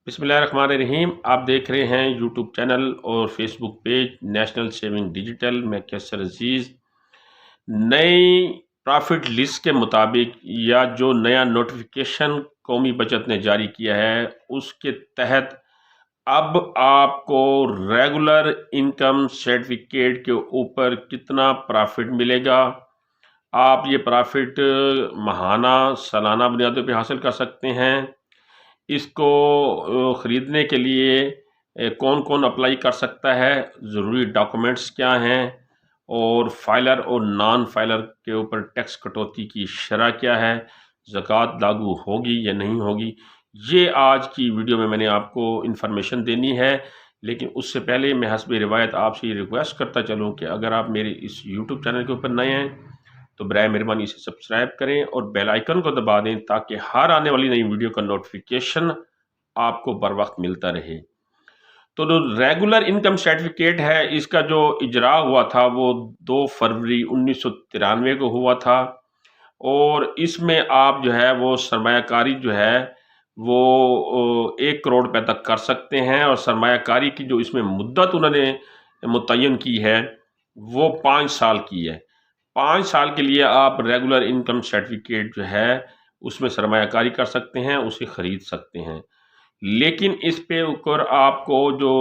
بسم اللہ الرحمن الرحیم۔ آپ دیکھ رہے ہیں یوٹیوب چینل اور فیس بک پیج نیشنل سیونگ ڈیجیٹل۔ میں کیسر عزیز نئی پرافٹ لسٹ کے مطابق یا جو نیا نوٹیفیکیشن قومی بچت نے جاری کیا ہے اس کے تحت اب آپ کو ریگولر انکم سرٹیفکیٹ کے اوپر کتنا پرافٹ ملے گا۔ آپ یہ پرافٹ ماہانہ سالانہ بنیادوں پہ حاصل کر سکتے ہیں۔ اس کو خریدنے کے لیے کون کون اپلائی کر سکتا ہے، ضروری ڈاکومنٹس کیا ہیں، اور فائلر اور نان فائلر کے اوپر ٹیکس کٹوتی کی شرح کیا ہے، زکوٰۃ لاگو ہوگی یا نہیں ہوگی، یہ آج کی ویڈیو میں نے آپ کو انفارمیشن دینی ہے۔ لیکن اس سے پہلے میں حسب روایت آپ سے یہ ریکویسٹ کرتا چلوں کہ اگر آپ میرے اس یوٹیوب چینل کے اوپر نئے ہیں تو برائے مہربانی اسے سبسکرائب کریں اور بیل آئیکن کو دبا دیں تاکہ ہر آنے والی نئی ویڈیو کا نوٹیفیکیشن آپ کو بر وقت ملتا رہے۔ تو جو ریگولر انکم سرٹیفکیٹ ہے اس کا جو اجرا ہوا تھا وہ 2 فروری 1993 کو ہوا تھا، اور اس میں آپ جو ہے وہ سرمایہ کاری جو ہے وہ 1 کروڑ روپے تک کر سکتے ہیں، اور سرمایہ کاری کی جو اس میں مدت انہوں نے متعین کی ہے وہ 5 سال کی ہے۔ 5 سال کے لیے آپ ریگولر انکم سرٹیفکیٹ جو ہے اس میں سرمایہ کاری کر سکتے ہیں، اسے خرید سکتے ہیں، لیکن اس پہ اوپر آپ کو جو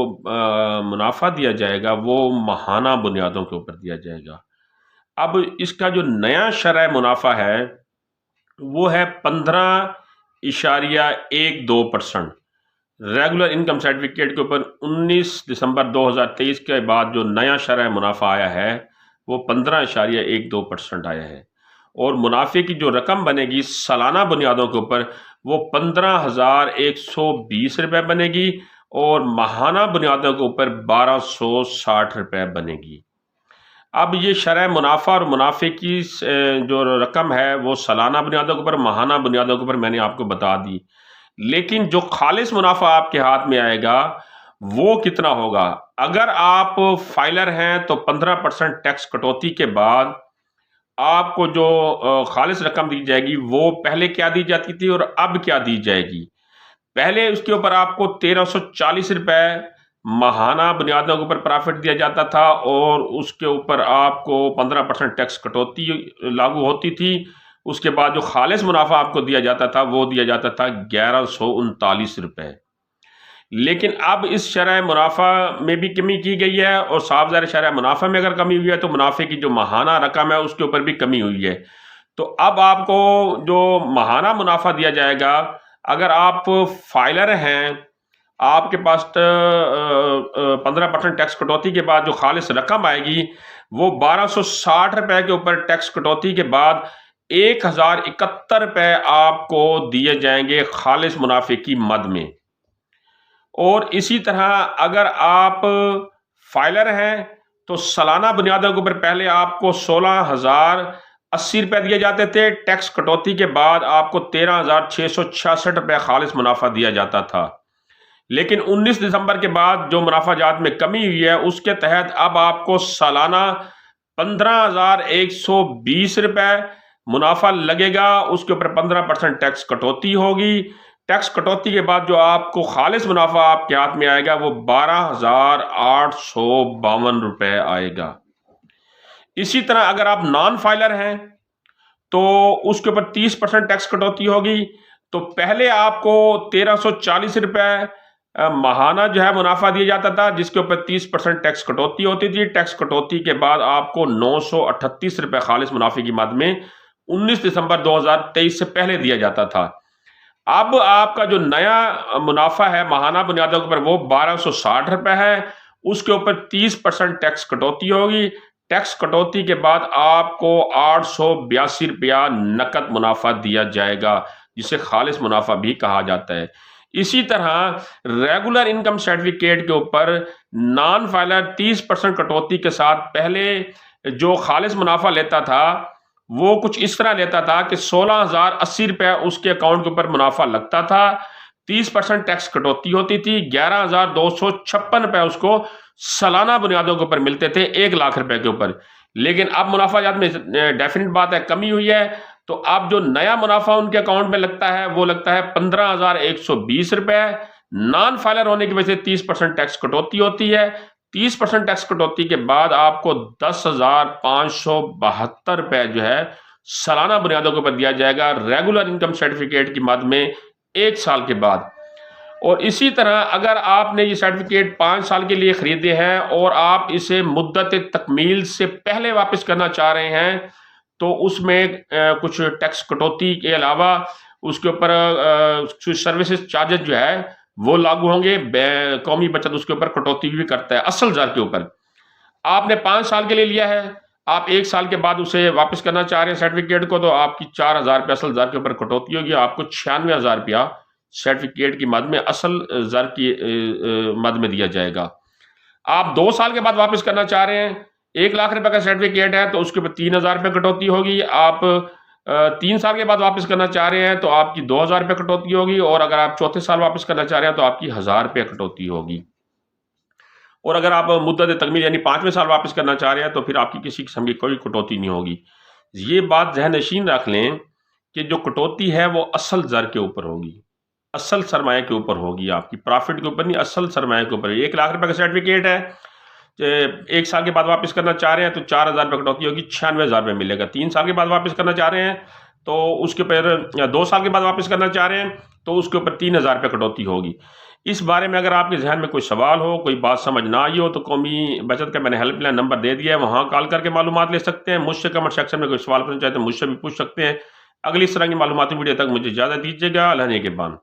منافع دیا جائے گا وہ ماہانہ بنیادوں کے اوپر دیا جائے گا۔ اب اس کا جو نیا شرح منافع ہے وہ ہے 15.12%۔ ریگولر انکم سرٹیفکیٹ کے اوپر 19 دسمبر 2023 کے بعد جو نیا شرح منافع آیا ہے وہ 15.12% آیا ہے، اور منافع کی جو رقم بنے گی سالانہ بنیادوں کے اوپر وہ 15,120 روپے بنے گی، اور ماہانہ بنیادوں کے اوپر 1,260 روپے بنے گی۔ اب یہ شرح منافع اور منافع کی جو رقم ہے وہ سالانہ بنیادوں کے اوپر ماہانہ بنیادوں کے اوپر میں نے آپ کو بتا دی، لیکن جو خالص منافع آپ کے ہاتھ میں آئے گا وہ کتنا ہوگا۔ اگر آپ فائلر ہیں تو 15% ٹیکس کٹوتی کے بعد آپ کو جو خالص رقم دی جائے گی وہ پہلے کیا دی جاتی تھی اور اب کیا دی جائے گی۔ پہلے اس کے اوپر آپ کو 1,340 روپے ماہانہ بنیادوں کے اوپر پرافٹ دیا جاتا تھا، اور اس کے اوپر آپ کو 15% ٹیکس کٹوتی لاگو ہوتی تھی۔ اس کے بعد جو خالص منافع آپ کو دیا جاتا تھا وہ دیا جاتا تھا 1,139 روپے۔ لیکن اب اس شرح منافع میں بھی کمی کی گئی ہے، اور صاف ظاہر شرح منافع میں اگر کمی ہوئی ہے تو منافع کی جو ماہانہ رقم ہے اس کے اوپر بھی کمی ہوئی ہے۔ تو اب آپ کو جو ماہانہ منافع دیا جائے گا، اگر آپ فائلر ہیں، آپ کے پاس 15% ٹیکس کٹوتی کے بعد جو خالص رقم آئے گی وہ 1,260 روپے کے اوپر ٹیکس کٹوتی کے بعد 1,071 روپے آپ کو دیے جائیں گے خالص منافع کی مد میں۔ اور اسی طرح اگر آپ فائلر ہیں تو سالانہ بنیادوں کے اوپر پہلے آپ کو 16,080 روپے دیے جاتے تھے، ٹیکس کٹوتی کے بعد آپ کو 13,666 روپے خالص منافع دیا جاتا تھا۔ لیکن 19 دسمبر کے بعد جو منافع جات میں کمی ہوئی ہے اس کے تحت اب آپ کو سالانہ 15,120 روپے منافع لگے گا، اس کے اوپر 15% ٹیکس کٹوتی ہوگی۔ ٹیکس کٹوتی کے بعد جو آپ کو خالص منافع آپ کے ہاتھ میں آئے گا وہ 12,852 روپے آئے گا۔ اسی طرح اگر آپ نان فائلر ہیں تو اس کے اوپر 30% ٹیکس کٹوتی ہوگی، تو پہلے آپ کو 1,340 روپے ماہانہ جو ہے منافع دیا جاتا تھا جس کے اوپر 30% ٹیکس کٹوتی ہوتی تھی۔ ٹیکس کٹوتی کے بعد آپ کو 938 روپے خالص منافع کی مد میں 19 دسمبر 2023 سے پہلے دیا جاتا تھا۔ اب آپ کا جو نیا منافع ہے ماہانہ بنیادوں کے اوپر وہ 1,260 روپے ہے، اس کے اوپر 30% ٹیکس کٹوتی ہوگی۔ ٹیکس کٹوتی کے بعد آپ کو 882 روپیہ نقد منافع دیا جائے گا جسے خالص منافع بھی کہا جاتا ہے۔ اسی طرح ریگولر انکم سرٹیفکیٹ کے اوپر نان فائلر 30% کٹوتی کے ساتھ پہلے جو خالص منافع لیتا تھا وہ کچھ اس طرح لیتا تھا کہ 16,080 روپے اس کے اکاؤنٹ کے اوپر منافع لگتا تھا، 30% ٹیکس کٹوتی ہوتی تھی، 11,256 روپے اس کو سالانہ بنیادوں کے اوپر ملتے تھے 1,00,000 روپے کے اوپر۔ لیکن اب منافع جات میں ڈیفینٹ بات ہے کمی ہوئی ہے، تو اب جو نیا منافع ان کے اکاؤنٹ میں لگتا ہے وہ لگتا ہے 15,120 روپے، نان فائلر ہونے کی وجہ سے 30% ٹیکس کٹوتی ہوتی ہے. 30% ٹیکس کٹوتی کے بعد آپ کو 10,572 روپے جو ہے سالانہ بنیادوں کے اوپر دیا جائے گا ریگولر انکم سرٹیفکیٹ کی مد میں 1 سال کے بعد. اور اسی طرح اگر آپ نے یہ سرٹیفکیٹ 5 سال کے لیے خریدے ہیں اور آپ اسے مدت تکمیل سے پہلے واپس کرنا چاہ رہے ہیں تو اس میں کچھ ٹیکس کٹوتی کے علاوہ اس کے اوپر سروسز چارجز جو ہے وہ لاگو ہوں گے. قومی بچت اس کے اوپر کٹوتی بھی کرتا ہے اصل زر کے اوپر. آپ نے 5 سال کے لیے لیا ہے, آپ 1 سال کے بعد اسے واپس کرنا چاہ رہے ہیں سرٹیفکیٹ کو, تو آپ کی 4,000 روپے اصل زر کے اوپر کٹوتی ہوگی. آپ کو 96,000 روپیہ سرٹیفکیٹ کی مد میں اصل زر کی مد میں دیا جائے گا. آپ 2 سال کے بعد واپس کرنا چاہ رہے ہیں, 1,00,000 روپے کا سرٹیفکیٹ ہے تو اس کے اوپر 3,000 روپے کٹوتی ہوگی. آپ 3 سال کے بعد واپس کرنا چاہ رہے ہیں تو آپ کی 2,000 روپے کٹوتی ہوگی. اور اگر آپ چوتھے سال واپس کرنا چاہ رہے ہیں تو آپ کی 1,000 روپے کٹوتی ہوگی. اور اگر آپ مدت تکمیل یعنی 5ویں سال واپس کرنا چاہ رہے ہیں تو پھر آپ کی کسی قسم کی کوئی کٹوتی نہیں ہوگی. یہ بات ذہن نشین رکھ لیں کہ جو کٹوتی ہے وہ اصل زر کے اوپر ہوگی, اصل سرمایہ کے اوپر ہوگی, آپ کی پرافٹ کے اوپر نہیں, اصل سرمایہ کے اوپر. 1,00,000 روپے کا سرٹیفکیٹ ہے, 1 سال کے بعد واپس کرنا چاہ رہے ہیں تو 4,000 روپے کٹوتی ہوگی, 96,000 روپے ملے گا. 3 سال کے بعد واپس کرنا چاہ رہے ہیں تو اس کے اوپر 2 سال کے بعد واپس کرنا چاہ رہے ہیں تو اس کے اوپر 3,000 روپے کٹوتی ہوگی. اس بارے میں اگر آپ کے ذہن میں کوئی سوال ہو, کوئی بات سمجھ نہ آئی ہو تو قومی بچت کا میں نے ہیلپ لائن نمبر دے دیا ہے, وہاں کال کر کے معلومات لے سکتے ہیں. مجھ سے کمنٹ سیکشن میں کوئی سوال پوچھنا چاہتے ہیں مجھ سے بھی پوچھ سکتے ہیں. اگلی اس طرح کی معلوماتی ویڈیو تک مجھے اجازت دیجیے گا. اللہ نے کے بان.